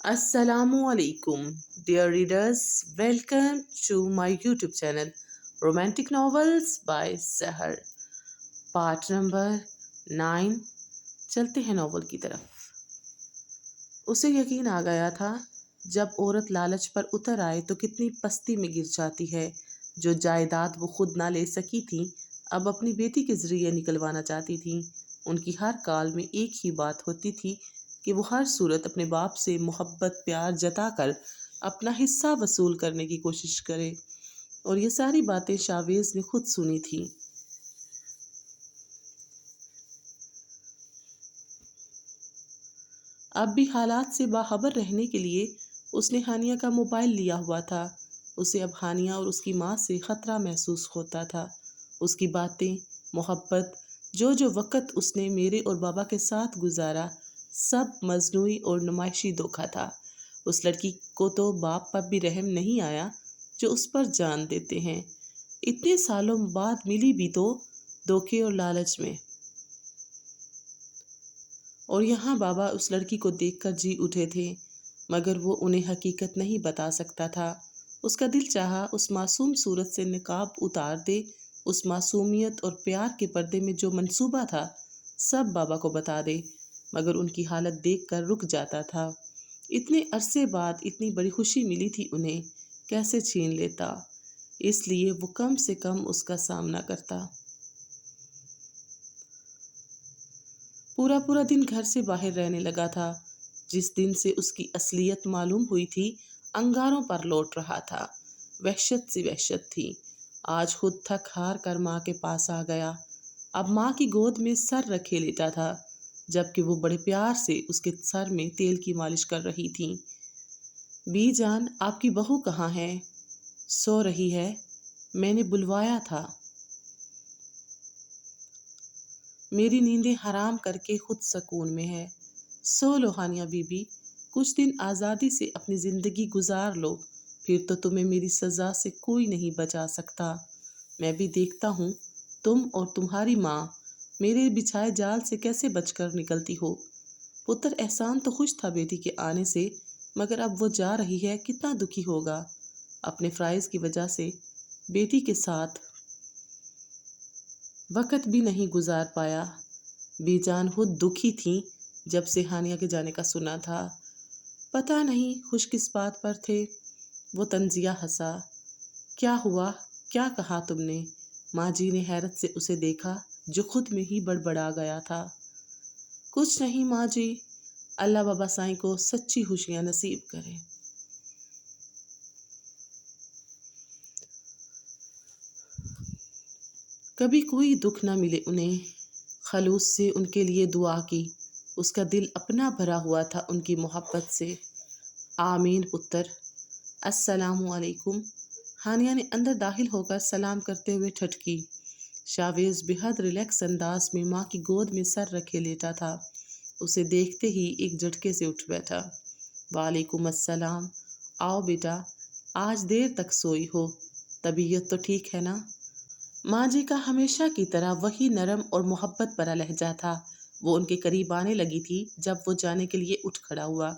Assalamualaikum, dear readers. Welcome to my YouTube channel, Romantic Novels by Sahar. Part number 9। चलते हैं novel की तरफ। उसे यकीन आ गया था जब औरत लालच पर उतर आए तो कितनी पस्ती में गिर जाती है। जो जायदाद वो खुद ना ले सकी थी, अब अपनी बेटी के जरिए निकलवाना चाहती थी। उनकी हर काल में एक ही बात होती थी कि वो हर सूरत अपने बाप से मोहब्बत प्यार जताकर अपना हिस्सा वसूल करने की कोशिश करे। और ये सारी बातें शावेज ने खुद सुनी थी। अब भी हालात से बाखबर रहने के लिए उसने हानिया का मोबाइल लिया हुआ था। उसे अब हानिया और उसकी माँ से खतरा महसूस होता था। उसकी बातें, मोहब्बत, जो जो वक़्त उसने मेरे और बाबा के साथ गुजारा, सब मजनूई और नुमाइशी धोखा था। उस लड़की को तो बाप पर भी रहम नहीं आया जो उस पर जान देते हैं। इतने सालों बाद मिली भी तो धोखे और लालच में। और यहाँ बाबा उस लड़की को देखकर जी उठे थे, मगर वो उन्हें हकीकत नहीं बता सकता था। उसका दिल चाहा उस मासूम सूरत से निकाब उतार दे, उस मासूमियत और प्यार के पर्दे में जो मंसूबा था सब बाबा को बता दे, मगर उनकी हालत देखकर रुक जाता था। इतने अरसे बाद इतनी बड़ी खुशी मिली थी उन्हें, कैसे छीन लेता। इसलिए वो कम से कम उसका सामना करता। पूरा पूरा दिन घर से बाहर रहने लगा था। जिस दिन से उसकी असलियत मालूम हुई थी, अंगारों पर लौट रहा था। वहशत सी वहशत थी। आज खुद थक हार कर माँ के पास आ गया। अब माँ की गोद में सर रखे लेटा था, जबकि वो बड़े प्यार से उसके सर में तेल की मालिश कर रही थी। बी जान, आपकी बहू कहाँ है? सो रही है, मैंने बुलवाया था। मेरी नींदें हराम करके खुद सकून में है। सो लो हानिया बीबी, कुछ दिन आज़ादी से अपनी ज़िंदगी गुजार लो, फिर तो तुम्हें मेरी सज़ा से कोई नहीं बचा सकता। मैं भी देखता हूँ तुम और तुम्हारी माँ मेरे बिछाए जाल से कैसे बचकर निकलती हो। पुत्र एहसान तो खुश था बेटी के आने से, मगर अब वो जा रही है, कितना दुखी होगा। अपने फ़राइज़ की वजह से बेटी के साथ वक़्त भी नहीं गुजार पाया। बेजान खुद दुखी थी जब से हानिया के जाने का सुना था। पता नहीं खुश किस बात पर थे। वो तंजिया हंसा। क्या हुआ, क्या कहा तुमने? माँ जी ने हैरत से उसे देखा जो खुद में ही बड़बड़ा गया था। कुछ नहीं माँ जी, अल्लाह बाबा साईं को सच्ची खुशियाँ नसीब करे। कभी कोई दुख न मिले उन्हें। खलूस से उनके लिए दुआ की। उसका दिल अपना भरा हुआ था उनकी मोहब्बत से। आमीन पुत्र। अस्सलामुअलैकुम। हानिया ने अंदर दाखिल होकर सलाम करते हुए ठटकी। शावेज बेहद रिलैक्स अंदाज में माँ की गोद में सर रखे लेटा था। उसे देखते ही एक झटके से उठ बैठा। वालेकुम अस्सलाम। आओ बेटा, आज देर तक सोई हो, तबीयत तो ठीक है ना? माँ जी का हमेशा की तरह वही नरम और मोहब्बत भरा लहजा था। वो उनके करीब आने लगी थी जब वो जाने के लिए उठ खड़ा हुआ।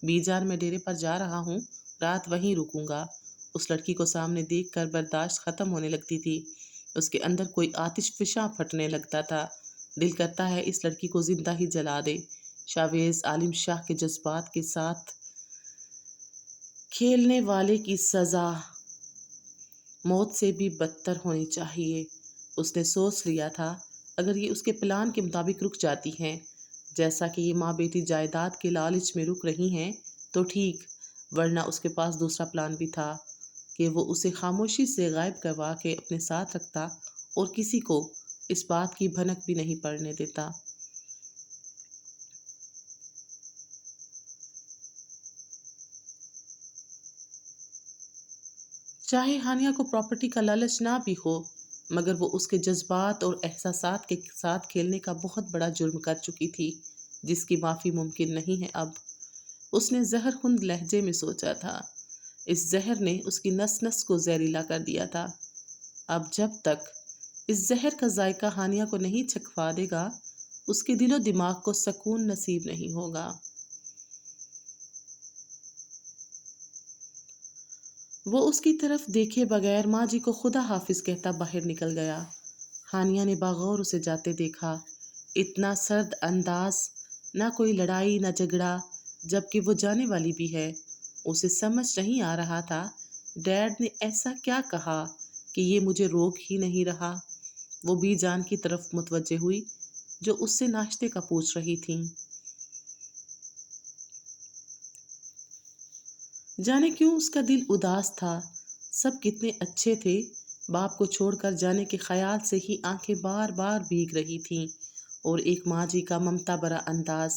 बीजान, मैं डेरे पर जा रहा हूँ, रात वहीं रुकूंगा। उस लड़की को सामने देखकर बर्दाश्त खत्म होने लगती थी। उसके अंदर कोई आतिश फिशा फटने लगता था। दिल करता है इस लड़की को जिंदा ही जला दे। शावेज आलिम शाह के जज्बात के साथ खेलने वाले की सजा मौत से भी बदतर होनी चाहिए। उसने सोच लिया था अगर ये उसके प्लान के मुताबिक रुक जाती हैं, जैसा कि ये माँ बेटी जायदाद के लालच में रुक रही हैं, तो ठीक, वरना उसके पास दूसरा प्लान भी था कि वो उसे खामोशी से गायब करवा के अपने साथ रखता और किसी को इस बात की भनक भी नहीं पड़ने देता। चाहे हानिया को प्रॉपर्टी का लालच ना भी हो, मगर वो उसके जज्बात और एहसासात के साथ खेलने का बहुत बड़ा जुर्म कर चुकी थी, जिसकी माफ़ी मुमकिन नहीं है अब। उसने जहरखुंद लहजे में सोचा था। इस जहर ने उसकी नस नस को जहरीला कर दिया था। अब जब तक इस जहर का जायका हानिया को नहीं चखवा देगा, उसके दिलो दिमाग को सकून नसीब नहीं होगा। وہ اس کی طرف دیکھے بغیر ماں جی کو خدا حافظ کہتا باہر نکل گیا۔ ہانیہ نے باغور اسے جاتے دیکھا، اتنا سرد انداز، نہ کوئی لڑائی نہ جھگڑا، جبکہ وہ جانے والی بھی ہے۔ اسے سمجھ نہیں آ رہا تھا ڈیڈ نے ایسا کیا کہا کہ یہ مجھے روک ہی نہیں رہا۔ وہ بی جان کی طرف متوجہ ہوئی جو اس سے ناشتے کا پوچھ رہی تھیں۔ جانے کیوں اس کا دل اداس تھا، سب کتنے اچھے تھے، باپ کو چھوڑ کر جانے کے خیال سے ہی آنکھیں بار بار بھیگ رہی تھیں، اور ایک ماں جی کا ممتا بھرا انداز۔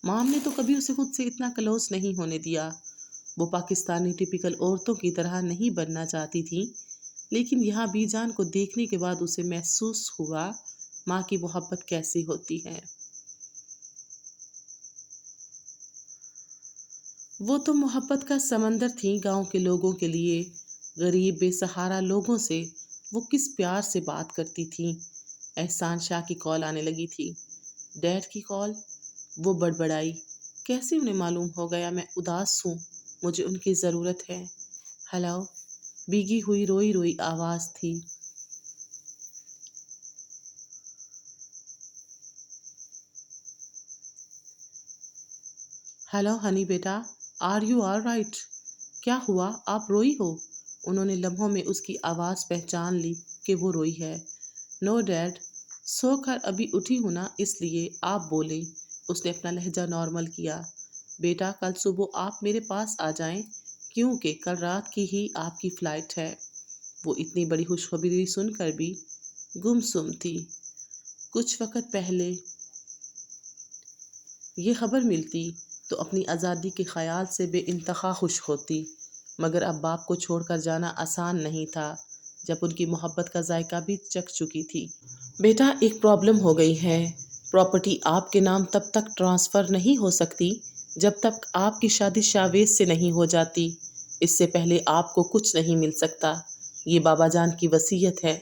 مام نے تو کبھی اسے خود سے اتنا کلوز نہیں ہونے دیا۔ وہ پاکستانی ٹپیکل عورتوں کی طرح نہیں بننا چاہتی تھی، لیکن یہاں بی جان کو دیکھنے کے بعد اسے محسوس ہوا ماں کی محبت کیسی ہوتی ہے۔ وہ تو محبت کا سمندر تھی گاؤں کے لوگوں کے لیے، غریب بے سہارا لوگوں سے وہ کس پیار سے بات کرتی تھی۔ احسان شاہ کی کال آنے لگی تھی۔ ڈیڈ کی کال؟ وہ بڑبڑائی، کیسے انہیں معلوم ہو گیا میں اداس ہوں، مجھے ان کی ضرورت ہے۔ ہیلو، بھیگی ہوئی روئی روئی آواز تھی۔ ہیلو ہنی بیٹا، آر یو آل رائٹ؟ کیا ہوا، آپ روئی ہو؟ انہوں نے لمحوں میں اس کی آواز پہچان لی کہ وہ روئی ہے۔ نو ڈیڈ، سو کر ابھی اٹھی ہوں نا، اس لیے آپ بولیں۔ اس نے اپنا لہجہ نارمل کیا۔ بیٹا کل صبح آپ میرے پاس آ جائیں، کیونکہ کل رات کی ہی آپ کی فلائٹ ہے۔ وہ اتنی بڑی خوشخبری سن کر بھی گمسم تھی۔ کچھ وقت پہلے یہ خبر ملتی تو اپنی آزادی کے خیال سے بے انتہا خوش ہوتی، مگر اب باپ کو چھوڑ کر جانا آسان نہیں تھا جب ان کی محبت کا ذائقہ بھی چکھ چکی تھی۔ بیٹا ایک پرابلم ہو گئی ہے، پراپرٹی آپ کے نام تب تک ٹرانسفر نہیں ہو سکتی جب تک آپ کی شادی شاویز سے نہیں ہو جاتی۔ اس سے پہلے آپ کو کچھ نہیں مل سکتا، یہ بابا جان کی وصیت ہے۔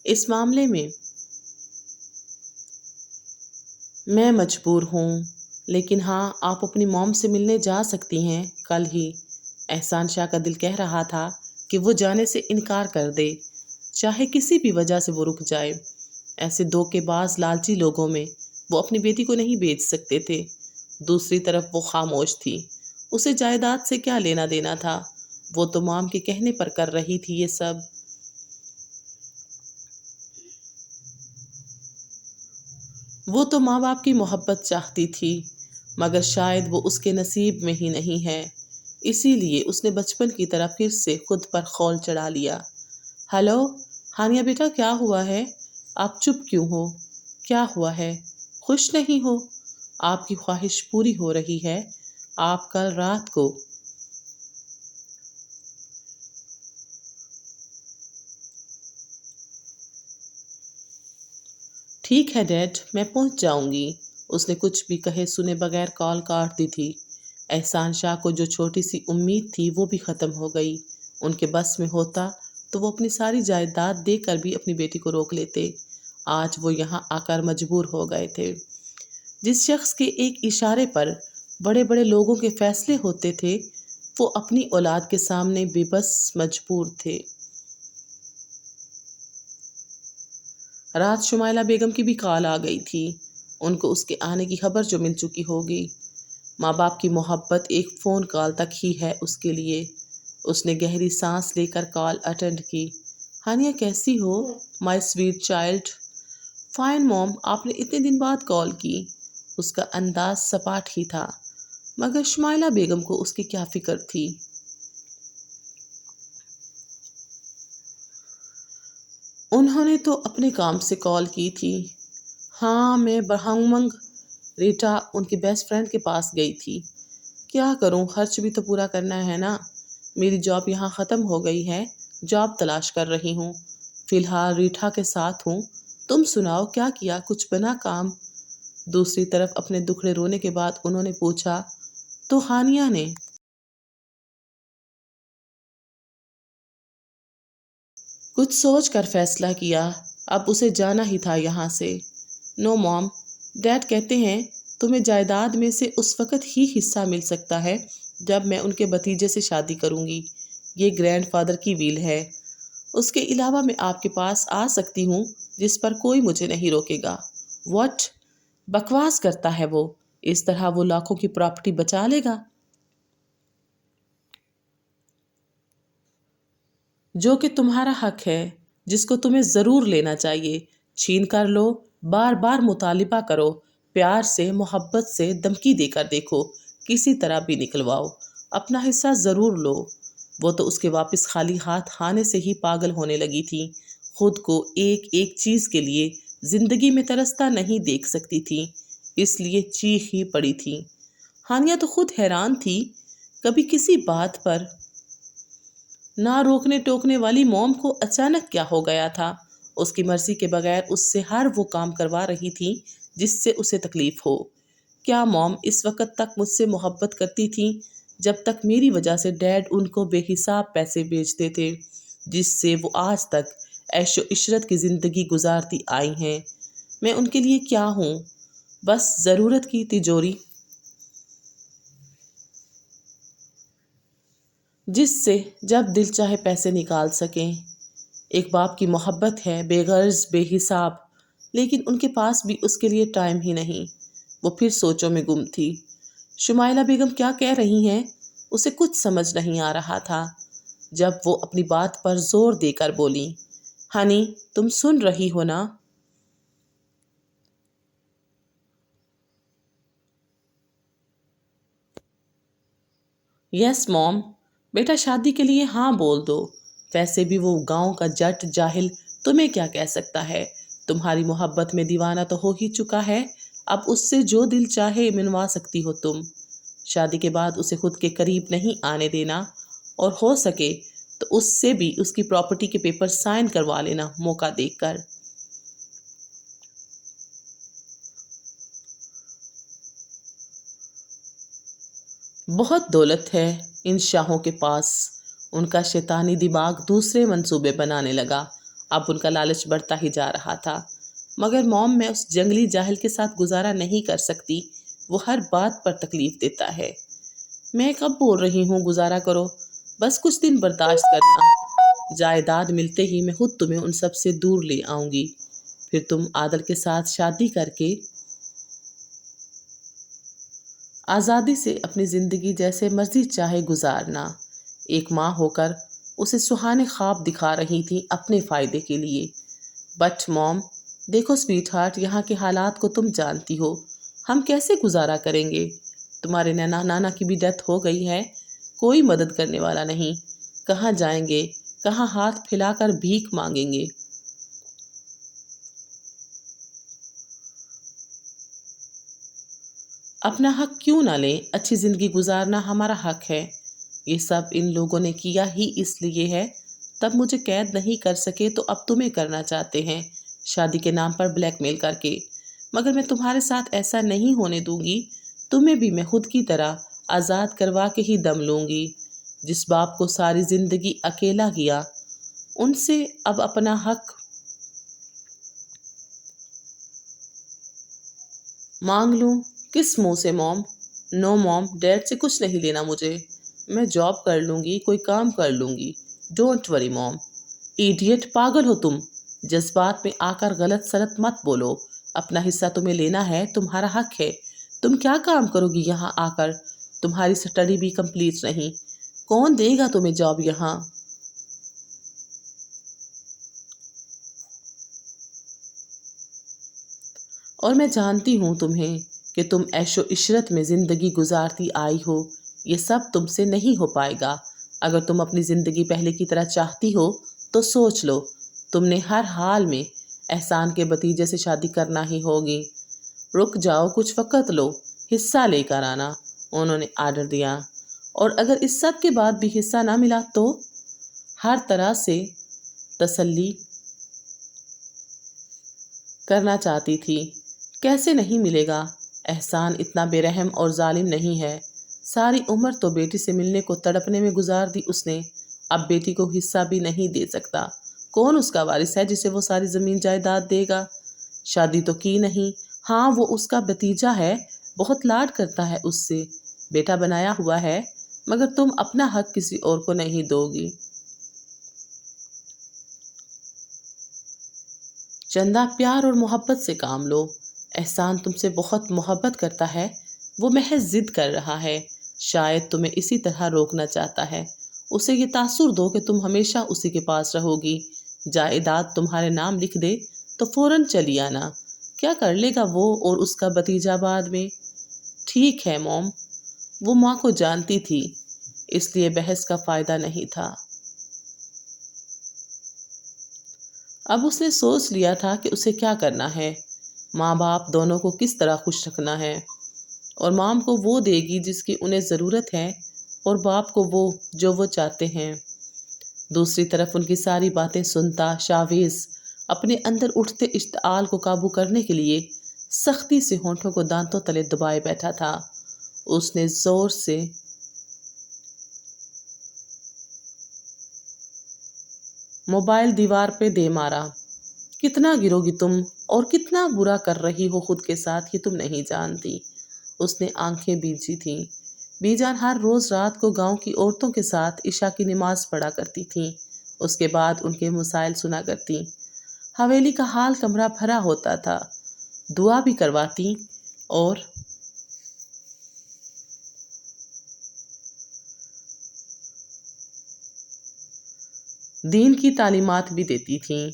اس معاملے میں میں مجبور ہوں، لیکن ہاں آپ اپنی موم سے ملنے جا سکتی ہیں کل ہی۔ احسان شاہ کا دل کہہ رہا تھا کہ وہ جانے سے انکار کر دے، چاہے کسی بھی وجہ سے وہ رک جائے۔ ایسے دھوکے باز لالچی لوگوں میں وہ اپنی بیٹی کو نہیں بیچ سکتے تھے۔ دوسری طرف وہ خاموش تھی، اسے جائیداد سے کیا لینا دینا تھا، وہ تو مام کے کہنے پر کر رہی تھی یہ سب۔ وہ تو ماں باپ کی محبت چاہتی تھی، مگر شاید وہ اس کے نصیب میں ہی نہیں ہے، اسی لیے اس نے بچپن کی طرح پھر سے خود پر خول چڑھا لیا۔ ہیلو ہانیہ بیٹا، کیا ہوا ہے؟ آپ چپ کیوں ہو؟ کیا ہوا ہے؟ خوش نہیں ہو؟ آپ کی خواہش پوری ہو رہی ہے، آپ کل رات کو ٹھیک ہے ڈیڈ، میں پہنچ جاؤں گی۔ اس نے کچھ بھی کہے سنے بغیر کال کاٹ دی تھی۔ احسان شاہ کو جو چھوٹی سی امید تھی وہ بھی ختم ہو گئی۔ ان کے بس میں ہوتا تو وہ اپنی ساری جائیداد دے کر بھی اپنی بیٹی کو روک لیتے۔ آج وہ یہاں آ کر مجبور ہو گئے تھے۔ جس شخص کے ایک اشارے پر بڑے بڑے لوگوں کے فیصلے ہوتے تھے، وہ اپنی اولاد کے سامنے بے بس مجبور تھے۔ رات شمائلہ بیگم کی بھی کال آ گئی تھی، ان کو اس کے آنے کی خبر جو مل چکی ہوگی۔ ماں باپ کی محبت ایک فون کال تک ہی ہے اس کے لیے۔ اس نے گہری سانس لے کر کال اٹینڈ کی۔ ہانیہ کیسی ہو مائی سویٹ چائلڈ؟ فائن موم، آپ نے اتنے دن بعد کال کی۔ اس کا انداز سپاٹ ہی تھا، مگر شمائلہ بیگم کو اس کی کیا فکر تھی۔ انہوں نے تو اپنے کام سے کال کی تھی۔ ہاں میں برہنگمنگ ریٹا ان کی بیسٹ فرینڈ کے پاس گئی تھی۔ کیا کروں، خرچ بھی تو پورا کرنا ہے نا۔ میری جاب یہاں ختم ہو گئی ہے، جاب تلاش کر رہی ہوں، فی الحال ریٹھا کے ساتھ ہوں۔ تم سناؤ، کیا کیا، کچھ بنا کام؟ دوسری طرف اپنے دکھڑے رونے کے بعد انہوں نے پوچھا تو ہانیہ نے کچھ سوچ کر فیصلہ کیا، اب اسے جانا ہی تھا یہاں سے۔ نو موم، ڈیڈ کہتے ہیں تمہیں جائیداد میں سے اس وقت ہی حصہ مل سکتا ہے جب میں ان کے بھتیجے سے شادی کروں گی۔ یہ گرینڈ فادر کی ویل ہے، اس کے علاوہ میں آپ کے پاس آ سکتی ہوں جس پر کوئی مجھے نہیں روکے گا۔ واٹ بکواس کرتا ہے وہ، اس طرح وہ لاکھوں کی پراپرٹی بچا لے گا جو کہ تمہارا حق ہے، جس کو تمہیں ضرور لینا چاہیے۔ چھین کر لو، بار بار مطالبہ کرو، پیار سے محبت سے دھمکی دے کر دیکھو، کسی طرح بھی نکلواؤ، اپنا حصہ ضرور لو۔ وہ تو اس کے واپس خالی ہاتھ آنے سے ہی پاگل ہونے لگی تھی، خود کو ایک ایک چیز کے لیے زندگی میں ترستا نہیں دیکھ سکتی تھی، اس لیے چیخ ہی پڑی تھی۔ ہانیہ تو خود حیران تھی، کبھی کسی بات پر نہ روکنے ٹوکنے والی موم کو اچانک کیا ہو گیا تھا؟ اس کی مرضی کے بغیر اس سے ہر وہ کام کروا رہی تھی جس سے اسے تکلیف ہو۔ کیا موم اس وقت تک مجھ سے محبت کرتی تھی جب تک میری وجہ سے ڈیڈ ان کو بے حساب پیسے بھیجتے تھے، جس سے وہ آج تک عیش و عشرت کی زندگی گزارتی آئی ہیں؟ میں ان کے لیے کیا ہوں؟ بس ضرورت کی تجوری جس سے جب دل چاہے پیسے نکال سکیں۔ ایک باپ کی محبت ہے، بے غرض بے حساب، لیکن ان کے پاس بھی اس کے لیے ٹائم ہی نہیں۔ وہ پھر سوچوں میں گم تھی۔ شمائلہ بیگم کیا کہہ رہی ہیں؟ اسے کچھ سمجھ نہیں آ رہا تھا جب وہ اپنی بات پر زور دے کر بولی، ہنی تم سن رہی ہو نا؟ یس موم۔ بیٹا شادی کے لیے ہاں بول دو، ویسے بھی وہ گاؤں کا جٹ جاہل تمہیں کیا کہہ سکتا ہے؟ تمہاری محبت میں دیوانہ تو ہو ہی چکا ہے، اب اس سے جو دل چاہے منوا سکتی ہو تم۔ شادی کے بعد اسے خود کے قریب نہیں آنے دینا، اور ہو سکے تو اس سے بھی اس کی پراپرٹی کے پیپر سائن کروا لینا موقع دیکھ کر۔ بہت دولت ہے ان شاہوں کے پاس۔ ان کا شیطانی دماغ دوسرے منصوبے بنانے لگا، اب ان کا لالچ بڑھتا ہی جا رہا تھا۔ مگر موم میں اس جنگلی جاہل کے ساتھ گزارا نہیں کر سکتی، وہ ہر بات پر تکلیف دیتا ہے۔ میں کب بول رہی ہوں گزارا کرو، بس کچھ دن برداشت کرنا، جائیداد ملتے ہی میں خود تمہیں ان سب سے دور لے آؤں گی، پھر تم عادل کے ساتھ شادی کر کے آزادی سے اپنی زندگی جیسے مرضی چاہے گزارنا۔ ایک ماں ہو کر اسے سہانے خواب دکھا رہی تھی اپنے فائدے کے لیے۔ بٹ موم دیکھو سویٹ ہارٹ، یہاں کے حالات کو تم جانتی ہو، ہم کیسے گزارا کریں گے؟ تمہارے نانا کی بھی ڈیتھ ہو گئی ہے، کوئی مدد کرنے والا نہیں، کہاں جائیں گے، کہاں ہاتھ پھیلا کر بھیک مانگیں گے؟ اپنا حق کیوں نہ لیں؟ اچھی زندگی گزارنا ہمارا حق ہے۔ یہ سب ان لوگوں نے کیا ہی اس لیے ہے، تب مجھے قید نہیں کر سکے تو اب تمہیں کرنا چاہتے ہیں، شادی کے نام پر بلیک میل کر کے۔ مگر میں تمہارے ساتھ ایسا نہیں ہونے دوں گی، تمہیں بھی میں خود کی طرح آزاد کروا کے ہی دم لوں گی۔ جس باپ کو ساری زندگی اکیلا کیا، ان سے اب اپنا حق مانگ لوں؟ کس منہ سے موم؟ نو موم، ڈیڈ سے کچھ نہیں لینا مجھے، میں جاب کر لوں گی، کوئی کام کر لوں گی، ڈونٹ وری موم۔ ایڈیٹ، پاگل ہو تم، جذبات میں آ کر غلط سلط مت بولو، اپنا حصہ تمہیں لینا ہے، تمہارا حق ہے۔ تم کیا کام کرو گی یہاں آ کر؟ تمہاری سٹڈی بھی کمپلیٹ نہیں، کون دے گا تمہیں جاب یہاں؟ اور میں جانتی ہوں تمہیں کہ تم عیش و عشرت میں زندگی گزارتی آئی ہو، یہ سب تم سے نہیں ہو پائے گا۔ اگر تم اپنی زندگی پہلے کی طرح چاہتی ہو تو سوچ لو، تم نے ہر حال میں احسان کے بھتیجے سے شادی کرنا ہی ہوگی۔ رک جاؤ، کچھ وقت لو، حصہ لے کر آنا، انہوں نے آرڈر دیا۔ اور اگر اس سب کے بعد بھی حصہ نہ ملا تو؟ ہر طرح سے تسلی کرنا چاہتی تھی۔ کیسے نہیں ملے گا؟ احسان اتنا بے رحم اور ظالم نہیں ہے، ساری عمر تو بیٹی سے ملنے کو تڑپنے میں گزار دی اس نے، اب بیٹی کو حصہ بھی نہیں دے سکتا۔ کون اس کا وارث ہے جسے وہ ساری زمین جائیداد دے گا؟ شادی تو کی نہیں، ہاں وہ اس کا بھتیجا ہے، بہت لاڈ کرتا ہے اس سے، بیٹا بنایا ہوا ہے، मगर तुम अपना हक किसी और को नहीं दोगी। चंदा, प्यार और मोहब्बत से काम लो। एहसान तुमसे बहुत मोहब्बत करता है, वो महज जिद कर रहा है, शायद तुम्हें इसी तरह रोकना चाहता है। उसे ये तासुर दो कि तुम हमेशा उसी के पास रहोगी। जायदाद तुम्हारे नाम लिख दे तो फौरन चली आना। क्या कर लेगा वो और उसका भतीजा बाद में? ठीक है मॉम, वो माँ को जानती थी, इसलिए बहस का फायदा नहीं था। अब उसने सोच लिया था कि उसे क्या करना है। माँ बाप दोनों को किस तरह खुश रखना है, और माम को वो देगी जिसकी उन्हें ज़रूरत है, और बाप को वो जो वो चाहते हैं। दूसरी तरफ उनकी सारी बातें सुनता शावेज अपने अंदर उठते इश्तिआल को काबू करने के लिए सख्ती से होंठों को दांतों तले दबाए बैठा था। उसने जोर से मोबाइल दीवार पे दे मारा। कितना गिरोगी तुम, और कितना बुरा कर रही हो खुद के साथ, ये तुम नहीं जानती। उसने आंखें बींची थीं। बीजान हर रोज रात को गांव की औरतों के साथ इशा की नमाज पढ़ा करती थीं। उसके बाद उनके मसाइल सुना करती। हवेली का हाल कमरा भरा होता था। दुआ भी करवाती और दीन की तालीमात भी देती थीं।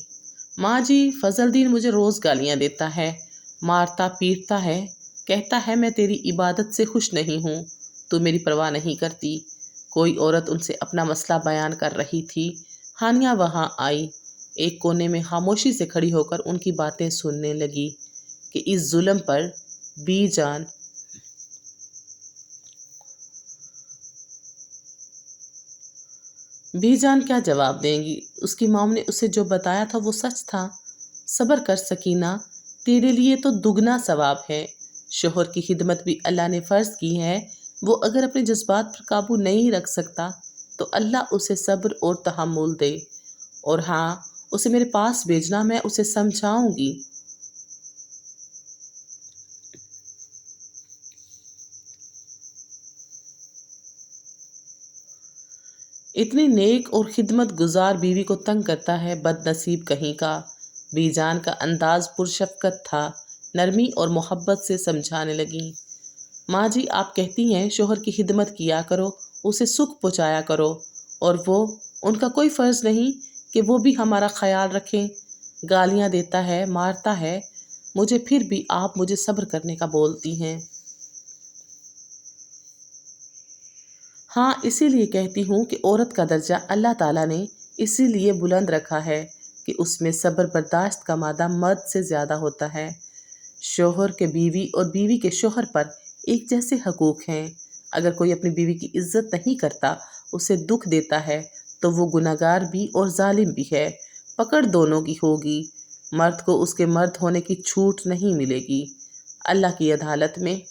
माँ जी, फजलदीन मुझे रोज़ गालियाँ देता है, मारता पीटता है, कहता है मैं तेरी इबादत से खुश नहीं हूँ, तू मेरी परवाह नहीं करती। कोई औरत उनसे अपना मसला बयान कर रही थी। हानिया वहाँ आई, एक कोने में खामोशी से खड़ी होकर उनकी बातें सुनने लगी कि इस जुल्म पर बीजान क्या जवाब देंगी। उसकी मॉम ने उसे जो बताया था वो सच था। सब्र कर सकीना, तेरे लिए तो दुगना सवाब है। शोहर की खिदमत भी अल्लाह ने फ़र्ज़ की है। वो अगर अपने जज्बात पर काबू नहीं रख सकता तो अल्लाह उसे सब्र और तहम्मुल दे। और हाँ, उसे मेरे पास भेजना, मैं उसे समझाऊंगी। इतनी नेक और खिदमत गुजार बीवी को तंग करता है बदनसीब कहीं का। बीजान का अंदाज पुरशफ़क़त था। नरमी और मोहब्बत से समझाने लगी। माँ जी, आप कहती हैं शोहर की खिदमत किया करो, उसे सुख पहुँचाया करो, और वो उनका कोई फ़र्ज़ नहीं कि वो भी हमारा ख्याल रखें। गालियाँ देता है, मारता है मुझे, फिर भी आप मुझे सब्र करने का बोलती हैं। हाँ, इसीलिए कहती हूँ कि औरत का दर्जा अल्लाह ताला ने इसीलिए बुलंद रखा है कि उसमें सब्र बर्दाश्त का मादा मर्द से ज़्यादा होता है। शोहर के बीवी और बीवी के शोहर पर एक जैसे हकूक़ हैं। अगर कोई अपनी बीवी की इज्जत नहीं करता, उसे दुख देता है, तो वो गुनहगार भी और जालिम भी है। पकड़ दोनों की होगी। मर्द को उसके मर्द होने की छूट नहीं मिलेगी अल्लाह की अदालत में।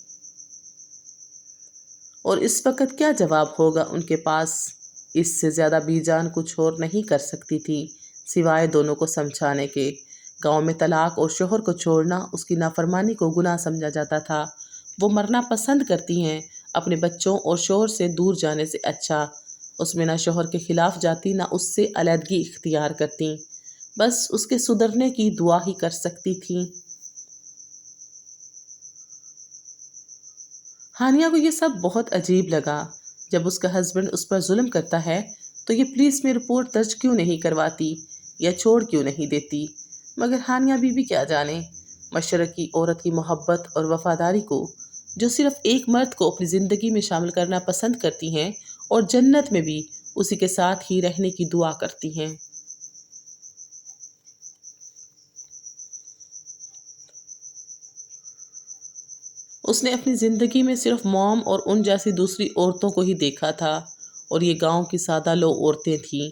और इस वक्त क्या जवाब होगा उनके पास? इससे ज़्यादा बीजान कुछ और नहीं कर सकती थी सिवाय दोनों को समझाने के। गांव में तलाक और शोहर को छोड़ना उसकी नाफरमानी को गुनाह समझा जाता था। वो मरना पसंद करती हैं अपने बच्चों और शोहर से दूर जाने से अच्छा। उसमें ना शोहर के खिलाफ जाती, ना उससे अलहदगी इख्तियार करती, बस उसके सुधरने की दुआ ही कर सकती थी। हानिया को ये सब बहुत अजीब लगा। जब उसका हस्बैंड उस पर जुल्म करता है तो ये पुलिस में रिपोर्ट दर्ज क्यों नहीं करवाती या छोड़ क्यों नहीं देती। मगर हानिया बीबी क्या जाने मशरक़ की औरत की मोहब्बत और वफादारी को, जो सिर्फ एक मर्द को अपनी ज़िंदगी में शामिल करना पसंद करती हैं और जन्नत में भी उसी के साथ ही रहने की दुआ करती हैं। उसने अपनी ज़िंदगी में सिर्फ मॉम और उन जैसी दूसरी औरतों को ही देखा था, और ये गांव की सादा लो औरतें थीं।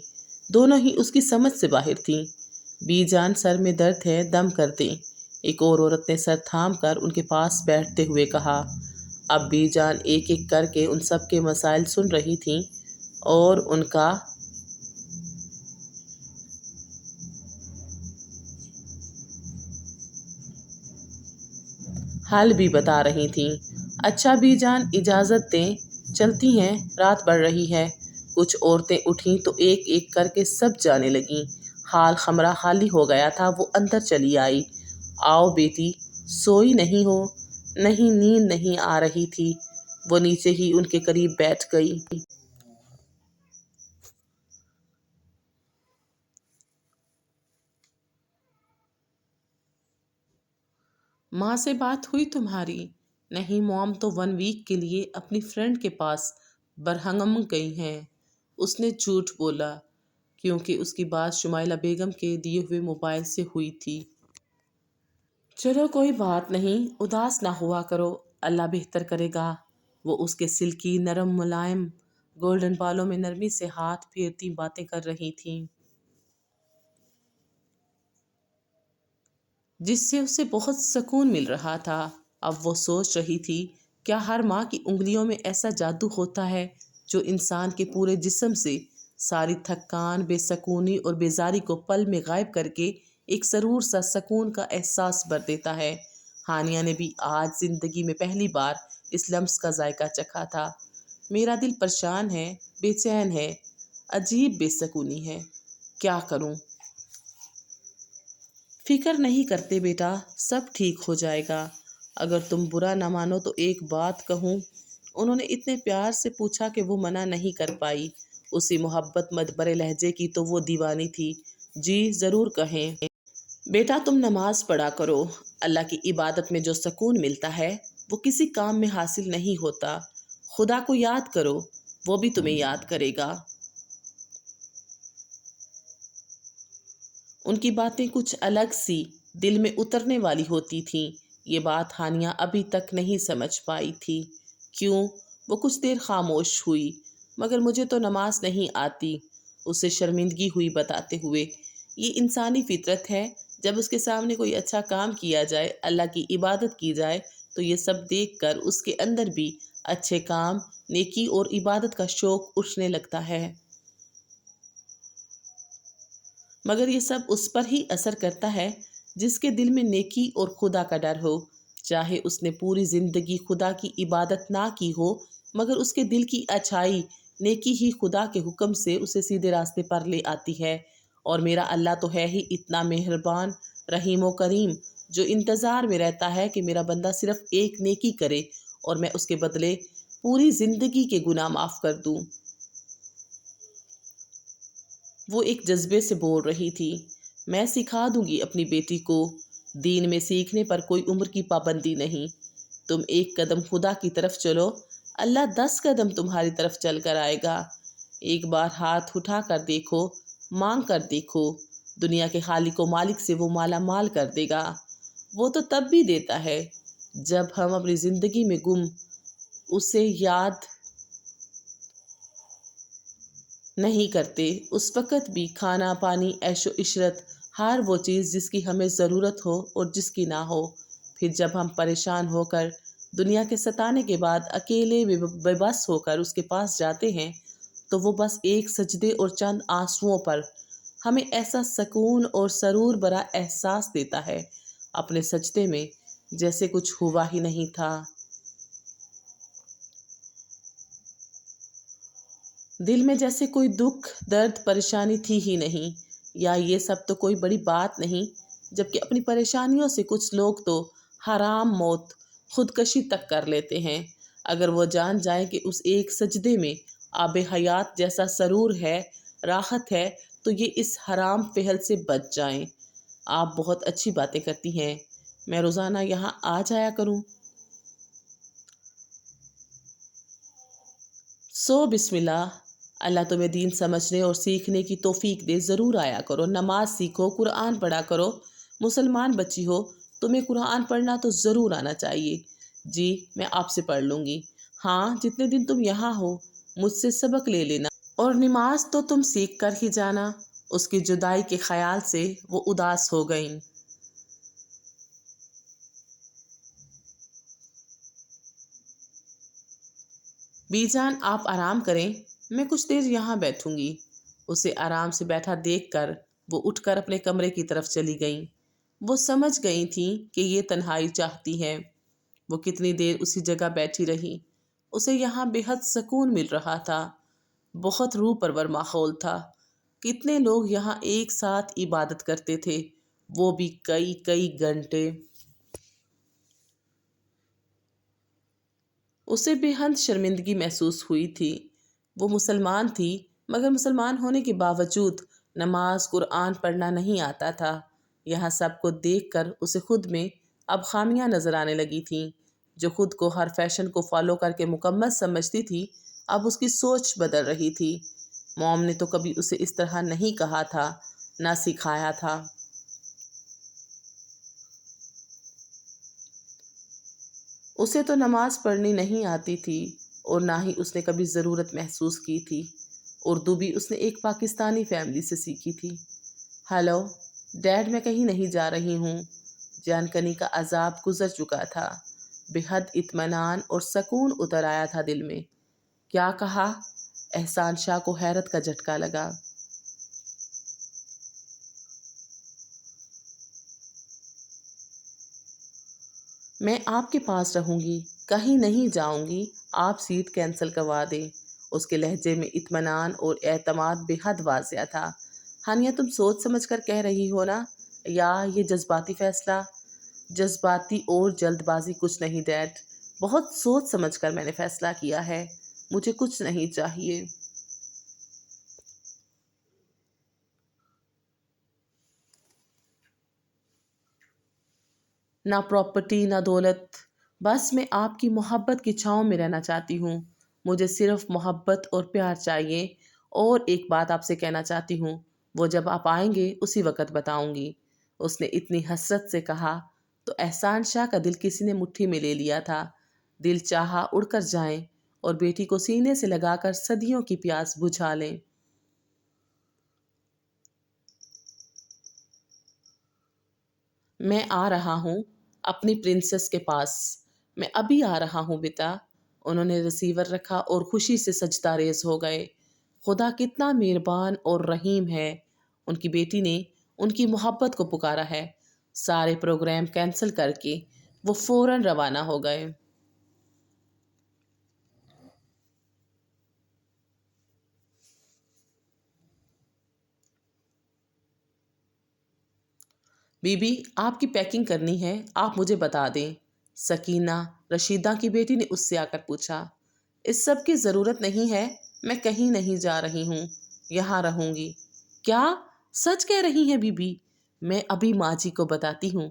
दोनों ही उसकी समझ से बाहर थीं। बीजान, सर में दर्द है, दम कर दें। एक और औरत ने सर थाम कर उनके पास बैठते हुए कहा। अब बीजान एक एक करके उन सब के मसाइल सुन रही थीं और उनका हाल भी बता रही थीं। अच्छा बीजान, इजाज़त दें, चलती हैं, रात बढ़ रही है। कुछ औरतें उठीं तो एक एक करके सब जाने लगीं। हाल खमरा खाली हो गया था, वो अंदर चली आई। आओ बेटी, सोई नहीं हो? नहीं, नींद नहीं आ रही थी। वो नीचे ही उनके करीब बैठ गई। माँ से बात हुई तुम्हारी? नहीं मॉम, तो 1 वीक के लिए अपनी फ्रेंड के पास बरहंगम गई हैं। उसने झूठ बोला, क्योंकि उसकी बात शुमाइला बेगम के दिए हुए मोबाइल से हुई थी। चलो कोई बात नहीं, उदास ना हुआ करो, अल्लाह बेहतर करेगा। वो उसके सिल्की नरम मुलायम गोल्डन बालों में नरमी से हाथ फेरती बातें कर रही थीं, जिससे उसे बहुत सुकून मिल रहा था। अब वो सोच रही थी, क्या हर माँ की उंगलियों में ऐसा जादू होता है जो इंसान के पूरे जिस्म से सारी थकान, बेसकूनी और बेजारी को पल में गायब करके एक सरूर सा सुकून का एहसास भर देता है। हानिया ने भी आज जिंदगी में पहली बार इस लम्स का जायका चखा था। मेरा दिल परेशान है, बेचैन है, अजीब बेसकूनी है। क्या करूं? फिक्र नहीं करते बेटा, सब ठीक हो जाएगा। अगर तुम बुरा न मानो तो एक बात कहूँ। उन्होंने इतने प्यार से पूछा कि वो मना नहीं कर पाई। उसी मोहब्बत मत भरे लहजे की तो वो दीवानी थी। जी ज़रूर कहें। बेटा तुम नमाज पढ़ा करो। अल्लाह की इबादत में जो सुकून मिलता है वो किसी काम में हासिल नहीं होता। खुदा को याद करो, वो भी तुम्हें याद करेगा। उनकी बातें कुछ अलग सी दिल में उतरने वाली होती थीं। ये बात हानिया अभी तक नहीं समझ पाई थी। क्यों? वो कुछ देर खामोश हुई। मगर मुझे तो नमाज नहीं आती, उसे शर्मिंदगी हुई बताते हुए। ये इंसानी फितरत है, जब उसके सामने कोई अच्छा काम किया जाए, अल्लाह की इबादत की जाए, तो ये सब देखकर उसके अंदर भी अच्छे काम, नेकी और इबादत का शौक उठने लगता है। मगर ये सब उस पर ही असर करता है जिसके दिल में नेकी और खुदा का डर हो। चाहे उसने पूरी जिंदगी खुदा की इबादत ना की हो, मगर उसके दिल की अच्छाई, नेकी ही खुदा के हुक्म से उसे सीधे रास्ते पर ले आती है। और मेरा अल्लाह तो है ही इतना मेहरबान, रहीम व करीम, जो इंतज़ार में रहता है कि मेरा बंदा सिर्फ एक नेकी करे और मैं उसके बदले पूरी जिंदगी के गुनाह माफ़ कर दूं। वो एक जज्बे से बोल रही थी। मैं सिखा दूंगी अपनी बेटी को, दीन में सीखने पर कोई उम्र की पाबंदी नहीं। तुम एक कदम खुदा की तरफ चलो, अल्लाह 10 कदम तुम्हारी तरफ चल कर आएगा। एक बार हाथ उठा कर देखो, मांग कर देखो, दुनिया के खालिक व मालिक से वो माला माल कर देगा। वो तो तब भी देता है जब हम अपनी ज़िंदगी में गुम उसे याद नहीं करते। उस वक़्त भी खाना पानी ऐशो इशरत, हर वो चीज़ जिसकी हमें ज़रूरत हो और जिसकी ना हो। फिर जब हम परेशान होकर दुनिया के सताने के बाद अकेले बेबस होकर उसके पास जाते हैं, तो वो बस एक सजदे और चंद आंसुओं पर हमें ऐसा सुकून और सरूर भरा एहसास देता है अपने सजदे में, जैसे कुछ हुआ ही नहीं था। दिल में जैसे कोई दुख दर्द परेशानी थी ही नहीं, या ये सब तो कोई बड़ी बात नहीं। जबकि अपनी परेशानियों से कुछ लोग तो हराम मौत, खुदकशी तक कर लेते हैं। अगर वो जान जाए कि उस एक सजदे में आबे हयात जैसा सरूर है, राहत है, तो ये इस हराम फेहल से बच जाएं। आप बहुत अच्छी बातें करती हैं, मैं रोज़ाना यहाँ आ जाया करूँ। सो बिस्मिल्लाह। अल्लाह तुम्हें दीन समझने और सीखने की तौफीक दे। ज़रूर आया करो, नमाज सीखो, कुरान पढ़ा करो। मुसलमान बच्ची हो, तुम्हें कुरान पढ़ना तो ज़रूर आना चाहिए। जी, मैं आपसे पढ़ लूँगी। हाँ, जितने दिन तुम यहाँ हो मुझसे सबक ले लेना। और नमाज तो तुम सीख कर ही जाना। उसकी जुदाई के ख्याल से वो उदास हो गईं। बीजान आप आराम करें, मैं कुछ देर यहाँ बैठूंगी। उसे आराम से बैठा देखकर वो उठकर अपने कमरे की तरफ चली गईं। वो समझ गई थी कि ये तन्हाई चाहती है। वो कितनी देर उसी जगह बैठी रही। اسے یہاں بے حد سکون مل رہا تھا۔ بہت روح پرور ماحول تھا۔ کتنے لوگ یہاں ایک ساتھ عبادت کرتے تھے، وہ بھی کئی کئی گھنٹے۔ اسے بے حد شرمندگی محسوس ہوئی تھی۔ وہ مسلمان تھی، مگر مسلمان ہونے کے باوجود نماز قرآن پڑھنا نہیں آتا تھا۔ یہاں سب کو دیکھ کر اسے خود میں اب خامیاں نظر آنے لگی تھیں۔ جو خود کو ہر فیشن کو فالو کر کے مکمل سمجھتی تھی، اب اس کی سوچ بدل رہی تھی۔ موم نے تو کبھی اسے اس طرح نہیں کہا تھا، نہ سکھایا تھا۔ اسے تو نماز پڑھنی نہیں آتی تھی، اور نہ ہی اس نے کبھی ضرورت محسوس کی تھی۔ اردو بھی اس نے ایک پاکستانی فیملی سے سیکھی تھی۔ ہیلو ڈیڈ، میں کہیں نہیں جا رہی ہوں۔ جان کنی کا عذاب گزر چکا تھا۔ بے حد اطمینان اور سکون اتر آیا تھا دل میں۔ کیا کہا؟ احسان شاہ کو حیرت کا جھٹکا لگا۔ میں آپ کے پاس رہوں گی، کہیں نہیں جاؤں گی، آپ سیٹ کینسل کروا دیں۔ اس کے لہجے میں اطمینان اور اعتماد بے حد واضح تھا۔ ہانیہ، تم سوچ سمجھ کر کہہ رہی ہو نا، یا یہ جذباتی فیصلہ؟ جذباتی اور جلد بازی کچھ نہیں ڈیڈ، بہت سوچ سمجھ کر میں نے فیصلہ کیا ہے۔ مجھے کچھ نہیں چاہیے۔ نہ پراپرٹی، نہ دولت، بس میں آپ کی محبت کی چھاؤں میں رہنا چاہتی ہوں۔ مجھے صرف محبت اور پیار چاہیے۔ اور ایک بات آپ سے کہنا چاہتی ہوں، وہ جب آپ آئیں گے اسی وقت بتاؤں گی۔ اس نے اتنی حسرت سے کہا تو احسان شاہ کا دل کسی نے مٹھی میں لے لیا تھا۔ دل چاہا اڑ کر جائیں اور بیٹی کو سینے سے لگا کر صدیوں کی پیاس بجھا لیں۔ میں آ رہا ہوں اپنی پرنسس کے پاس، میں ابھی آ رہا ہوں بیٹا۔ انہوں نے ریسیور رکھا اور خوشی سے سجدہ ریز ہو گئے۔ خدا کتنا مہربان اور رحیم ہے، ان کی بیٹی نے ان کی محبت کو پکارا ہے۔ سارے پروگرام کینسل کر کے وہ فوراً روانہ ہو گئے۔ بی بی، آپ کی پیکنگ کرنی ہے، آپ مجھے بتا دیں۔ سکینہ، رشیدہ کی بیٹی نے اس سے آ کر پوچھا۔ اس سب کی ضرورت نہیں ہے، میں کہیں نہیں جا رہی ہوں، یہاں رہوں گی۔ کیا سچ کہہ رہی ہیں بی بی؟ میں ابھی ماں جی کو بتاتی ہوں۔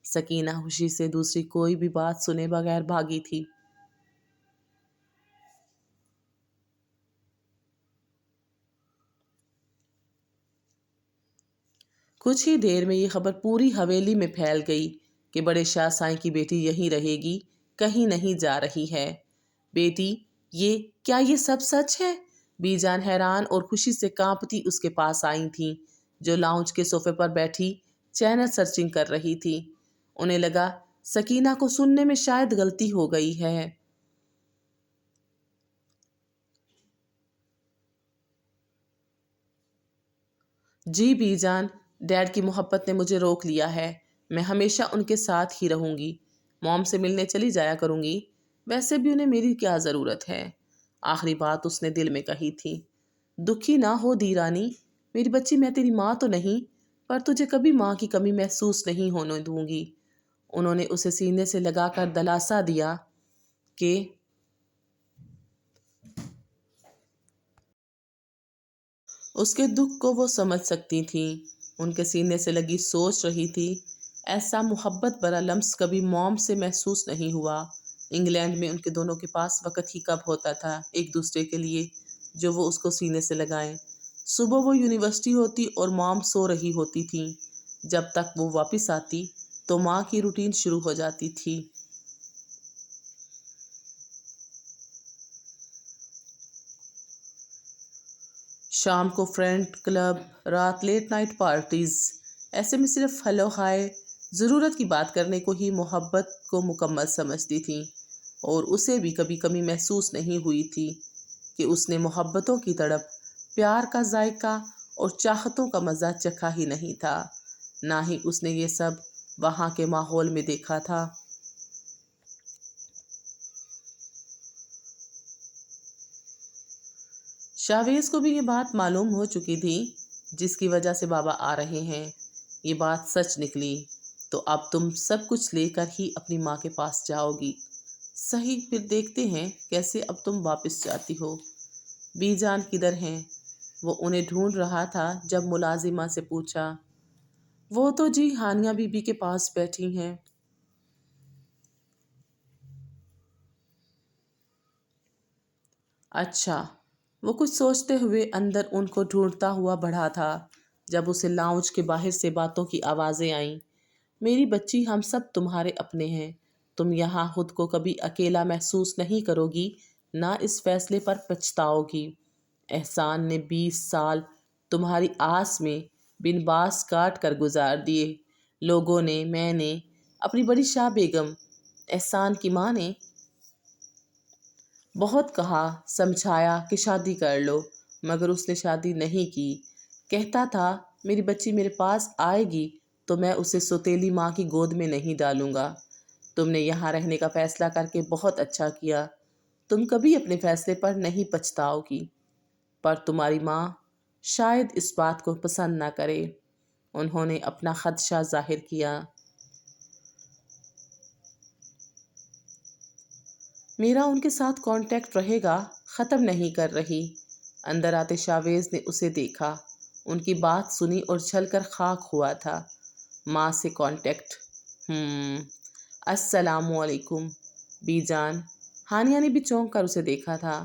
سکینہ خوشی سے دوسری کوئی بھی بات سنے بغیر بھاگی تھی۔ کچھ ہی دیر میں یہ خبر پوری حویلی میں پھیل گئی کہ بڑے شاہ سائیں کی بیٹی یہیں رہے گی، کہیں نہیں جا رہی ہے۔ بیٹی، کیا یہ سب سچ ہے؟ بی جان حیران اور خوشی سے کانپتی اس کے پاس آئی تھیں، جو لاؤنج کے صوفے پر بیٹھی چینل سرچنگ کر رہی تھی۔ انہیں لگا سکینہ کو سننے میں شاید غلطی ہو گئی ہے۔ جی بی جان، ڈیڈ کی محبت نے مجھے روک لیا ہے۔ میں ہمیشہ ان کے ساتھ ہی رہوں گی۔ موم سے ملنے چلی جایا کروں گی، ویسے بھی انہیں میری کیا ضرورت ہے؟ آخری بات اس نے دل میں کہی تھی۔ دکھی نہ ہو دی رانی، میری بچی، میں تیری ماں تو نہیں، پر تجھے کبھی ماں کی کمی محسوس نہیں ہونے دوں گی۔ انہوں نے اسے سینے سے لگا کر دلاسا دیا کہ اس کے دکھ کو وہ سمجھ سکتی تھیں۔ ان کے سینے سے لگی سوچ رہی تھی، ایسا محبت برا لمس کبھی موم سے محسوس نہیں ہوا۔ انگلینڈ میں ان کے دونوں کے پاس وقت ہی کب ہوتا تھا ایک دوسرے کے لیے، جو وہ اس کو سینے سے لگائیں۔ صبح وہ یونیورسٹی ہوتی اور موم سو رہی ہوتی تھی۔ جب تک وہ واپس آتی تو ماں کی روٹین شروع ہو جاتی تھی۔ شام کو فرینڈ کلب، رات لیٹ نائٹ پارٹیز، ایسے میں صرف ہیلو ہائے، ضرورت کی بات کرنے کو ہی محبت کو مکمل سمجھتی تھیں۔ اور اسے بھی کبھی کمی محسوس نہیں ہوئی تھی کہ اس نے محبتوں کی تڑپ، پیار کا ذائقہ اور چاہتوں کا مزہ چکھا ہی نہیں تھا۔ نہ ہی اس نے یہ سب وہاں کے ماحول میں دیکھا تھا۔ शावेज को भी ये बात मालूम हो चुकी थी जिसकी वजह से बाबा आ रहे हैं। ये बात सच निकली तो अब तुम सब कुछ लेकर ही अपनी माँ के पास जाओगी। सही, फिर देखते हैं कैसे अब तुम वापस जाती हो। बीजान किधर हैं? वो उन्हें ढूंढ रहा था जब मुलाजिमा से पूछा। वो तो जी हानिया बीबी के पास बैठी हैं। अच्छा। वो कुछ सोचते हुए अंदर उनको ढूंढता हुआ बढ़ा था जब उसे लाउंज के बाहर से बातों की आवाज़ें आईं। मेरी बच्ची, हम सब तुम्हारे अपने हैं। तुम यहाँ खुद को कभी अकेला महसूस नहीं करोगी, ना इस फैसले पर पछताओगी। एहसान ने 20 साल तुम्हारी आस में बिन बास काट कर गुजार दिए। लोगों ने, मैंने, अपनी बड़ी शाह बेगम, एहसान की माँ ने बहुत कहा, समझाया कि शादी कर लो, मगर उसने शादी नहीं की। कहता था मेरी बच्ची मेरे पास आएगी तो मैं उसे सौतेली माँ की गोद में नहीं डालूंगा। तुमने यहाँ रहने का फैसला करके बहुत अच्छा किया। तुम कभी अपने फैसले पर नहीं पछताओगी। पर तुम्हारी माँ शायद इस बात को पसंद ना करे। उन्होंने अपना खदशा जाहिर किया। मेरा उनके साथ कांटेक्ट रहेगा, ख़त्म नहीं कर रही। अंदर आते शावेज ने उसे देखा, उनकी बात सुनी और छलकर खाक हुआ था। माँ से कांटेक्ट। अस्सलामुअलैकुम बीजान। हानिया ने भी चौंक कर उसे देखा था।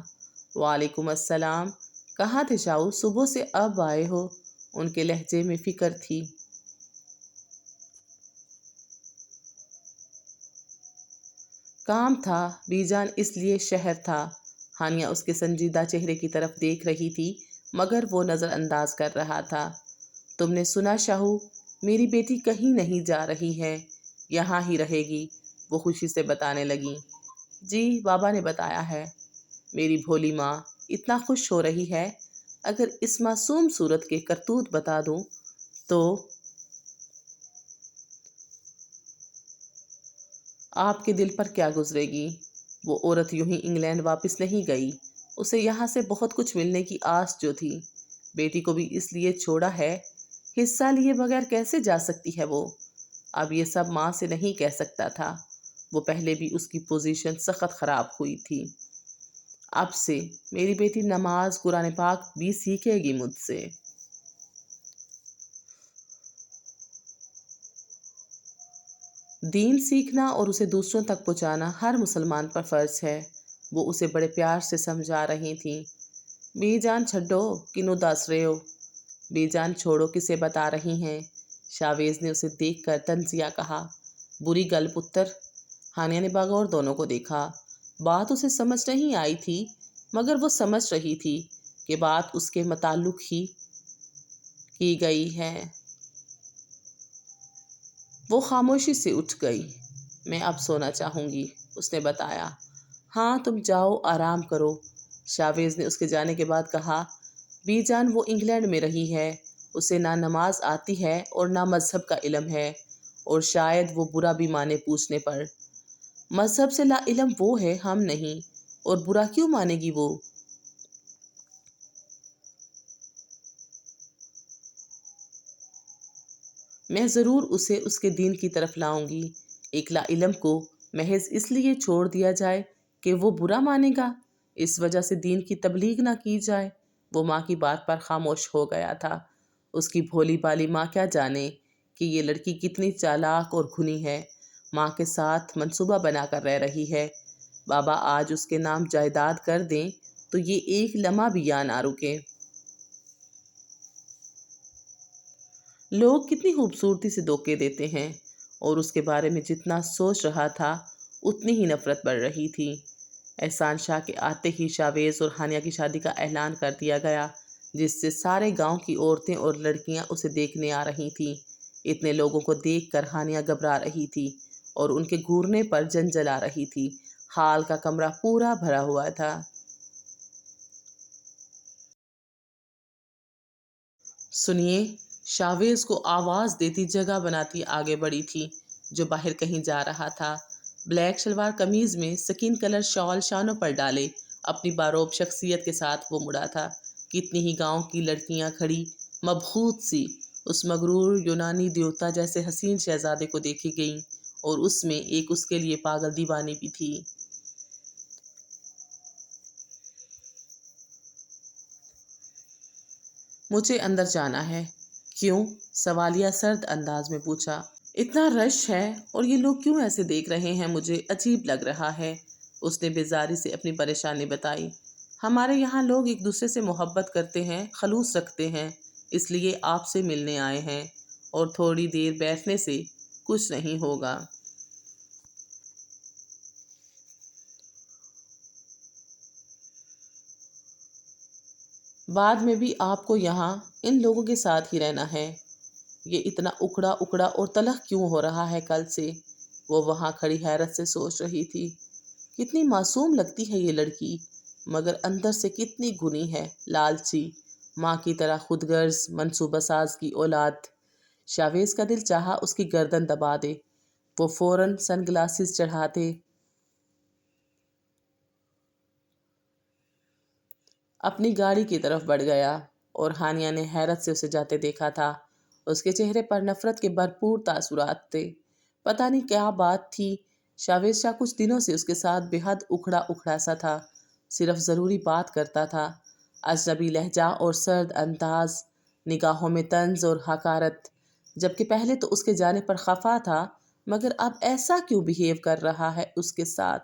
वालेकुम अस्सलाम। कहाँ थे शाऊ? सुबह से अब आए हो? उनके लहजे में फिक्र थी। काम था बीजान, इसलिए शहर था। हानिया उसके संजीदा चेहरे की तरफ देख रही थी मगर वो नज़रअंदाज कर रहा था। तुमने सुना शाहू? मेरी बेटी कहीं नहीं जा रही है, यहाँ ही रहेगी, वो खुशी से बताने लगी। जी बाबा ने बताया है। मेरी भोली माँ इतना खुश हो रही है। अगर इस मासूम सूरत के करतूत बता दूं तो आपके दिल पर क्या गुजरेगी। वो औरत यूं ही इंग्लैंड वापस नहीं गई। उसे यहाँ से बहुत कुछ मिलने की आस जो थी। बेटी को भी इसलिए छोड़ा है। हिस्सा लिए बगैर कैसे जा सकती है वो? अब ये सब माँ से नहीं कह सकता था। वो पहले भी उसकी पोजीशन सख्त ख़राब हुई थी। अब से मेरी बेटी नमाज कुरान पाक भी सीखेगी मुझसे। दीन सीखना और उसे दूसरों तक पहुंचाना हर मुसलमान पर फ़र्ज है। वो उसे बड़े प्यार से समझा रही थी। बेजान छड्डो, किन उदास रहे हो? बेजान छोड़ो, किसे बता रही हैं? शावेज ने उसे देखकर तंजिया कहा। बुरी गल पुत्र। हानिया ने बागौर दोनों को देखा। बात उसे समझ नहीं आई थी मगर वो समझ रही थी कि बात उसके मुताल्लिक ही की गई है। वो खामोशी से उठ गई। मैं अब सोना चाहूँगी, उसने बताया। हाँ तुम जाओ, आराम करो, शावेज ने उसके जाने के बाद कहा। बीजान वो इंग्लैंड में रही है। उसे ना नमाज आती है और ना मज़हब का इल्म है, और शायद वो बुरा भी माने पूछने पर। मज़हब से ला इल्म वो है, हम नहीं, और बुरा क्यों मानेगी वो? मैं ज़रूर उसे उसके दीन की तरफ लाऊंगी। एक लाइलम को महज इसलिए छोड़ दिया जाए कि वो बुरा मानेगा, इस वजह से दीन की तबलीग ना की जाए। वो माँ की बात पर खामोश हो गया था। उसकी भोली भाली माँ क्या जाने कि ये लड़की कितनी चालाक और खुनी है। माँ के साथ मंसूबा बनाकर रह रही है। बाबा आज उसके नाम जायदाद कर दें तो ये एक लम्हा भी या ना रुके। लोग कितनी खूबसूरती से धोखे देते हैं, और उसके बारे में जितना सोच रहा था उतनी ही नफरत बढ़ रही थी। एहसान शाह के आते ही शावेज और हानिया की शादी का ऐलान कर दिया गया, जिससे सारे गांव की औरतें और लड़कियां उसे देखने आ रही थीं। इतने लोगों को देखकर हानिया घबरा रही थी और उनके घूरने पर जंजला रही थी। हाल का कमरा पूरा भरा हुआ था। सुनिए, शावेज को आवाज़ देती जगह बनाती आगे बढ़ी थी, जो बाहर कहीं जा रहा था। ब्लैक शलवार कमीज में स्किन कलर शॉल शानों पर डाले अपनी बारोब शख्सियत के साथ वो मुड़ा था। कितनी ही गांव की लड़कियां खड़ी मबहूत सी उस मगरूर यूनानी देवता जैसे हसीन शहजादे को देखी गईं, और उसमें एक उसके लिए पागल दीवानी भी थी। मुझे अंदर जाना है। क्यों? सवालिया सर्द अंदाज में पूछा। इतना रश है और ये लोग क्यों ऐसे देख रहे हैं, मुझे अजीब लग रहा है। उसने बेजारी से अपनी परेशानी बताई। हमारे यहाँ लोग एक दूसरे से मोहब्बत करते हैं, खलूस रखते हैं, इसलिए आपसे मिलने आए हैं, और थोड़ी देर बैठने से कुछ नहीं होगा। बाद में भी आपको यहाँ इन लोगों के साथ ही रहना है। ये इतना उखड़ा उखड़ा और तलख क्यों हो रहा है कल से? वो वहाँ खड़ी हैरत से सोच रही थी। कितनी मासूम लगती है ये लड़की, मगर अंदर से कितनी गुनी है, लालची, माँ की तरह खुदगर्ज, मंसूबासाज की औलाद। शावेज का दिल चाहा उसकी गर्दन दबा दे। वो फौरन सनग्लासेस चढ़ाते अपनी गाड़ी की तरफ बढ़ गया, और हानिया ने हैरत से उसे जाते देखा था। उसके चेहरे पर नफरत के भरपूर तासुरात थे। पता नहीं क्या बात थी, शावेज शाह कुछ दिनों से उसके साथ बेहद उखड़ा उखड़ा सा था। सिर्फ ज़रूरी बात करता था। अजनबी लहजा और सर्द अंदाज, निगाहों में तंज और हकारत। जबकि पहले तो उसके जाने पर खफा था, मगर अब ऐसा क्यों बिहेव कर रहा है उसके साथ?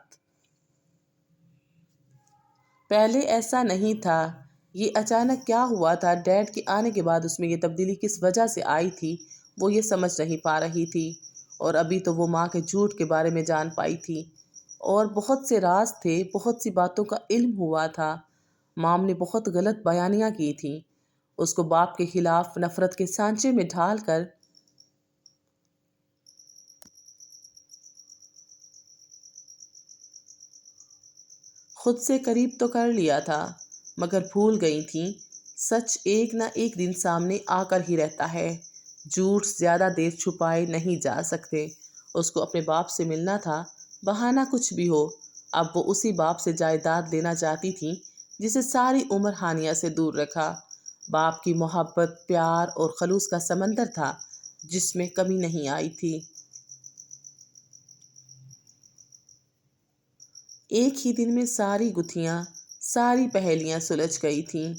पहले ऐसा नहीं था। ये अचानक क्या हुआ था? डैड के आने के बाद उसमें ये तब्दीली किस वजह से आई थी, वो ये समझ नहीं पा रही थी। और अभी तो वो माँ के झूठ के बारे में जान पाई थी, और बहुत से राज थे, बहुत सी बातों का इल्म हुआ था। माम ने बहुत गलत बयानियाँ की थी। उसको बाप के खिलाफ नफरत के सांचे में ढाल कर खुद से करीब तो कर लिया था, मगर भूल गई थी, सच एक ना एक दिन सामने आकर ही रहता है। झूठ ज्यादा देर छुपाए नहीं जा सकते। उसको अपने बाप से मिलना था, बहाना कुछ भी हो। अब वो उसी बाप से जायदाद लेना चाहती थी जिसे सारी उम्र हानिया से दूर रखा। बाप की मोहब्बत, प्यार और खलूस का समंदर था जिसमें कमी नहीं आई थी। एक ही दिन में सारी गुत्थियां, सारी पहेलियां सुलझ गई थीं।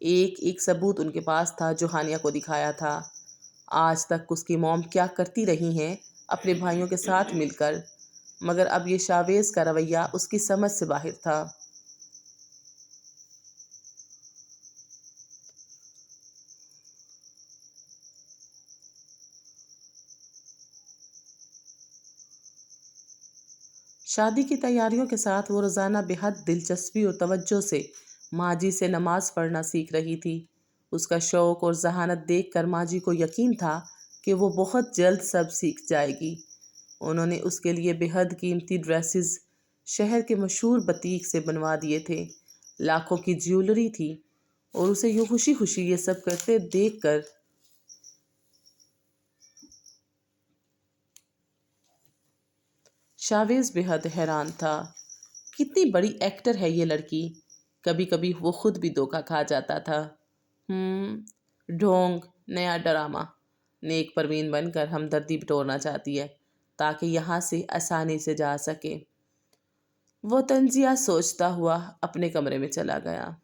एक एक सबूत उनके पास था जो हानिया को दिखाया था। आज तक उसकी मॉम क्या करती रही हैं अपने भाइयों के साथ मिलकर, मगर अब ये शावेज का रवैया उसकी समझ से बाहर था। शादी की तैयारियों के साथ वो रोज़ाना बेहद दिलचस्पी और तवज्जो से माँ जी से नमाज पढ़ना सीख रही थी। उसका शौक़ और जहानत देख कर माँ जी को यकीन था कि वो बहुत जल्द सब सीख जाएगी। उन्होंने उसके लिए बेहद कीमती ड्रेसेस शहर के मशहूर बतीक से बनवा दिए थे। लाखों की ज्वेलरी थी, और उसे यूँ खुशी खुशी ये सब करते देख कर शावेज बेहद हैरान था। कितनी बड़ी एक्टर है ये लड़की। कभी कभी वो खुद भी धोखा खा जाता था। ढोंग, नया ड्रामा। नेक परवीन बनकर हमदर्दी बटोरना चाहती है ताकि यहाँ से आसानी से जा सके। वो तंजिया सोचता हुआ अपने कमरे में चला गया।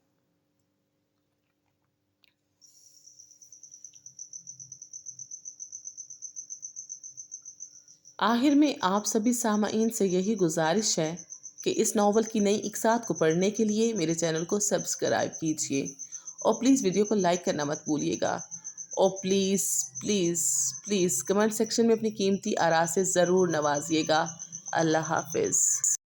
आखिर में आप सभी सामाईन से यही गुजारिश है कि इस नावल की नई इकसात को पढ़ने के लिए मेरे चैनल को सब्सक्राइब कीजिए, और प्लीज़ वीडियो को लाइक करना मत भूलिएगा। और please please please comment section में अपनी कीमती आरा से ज़रूर नवाजिएगा। अल्लाह हाफिज़।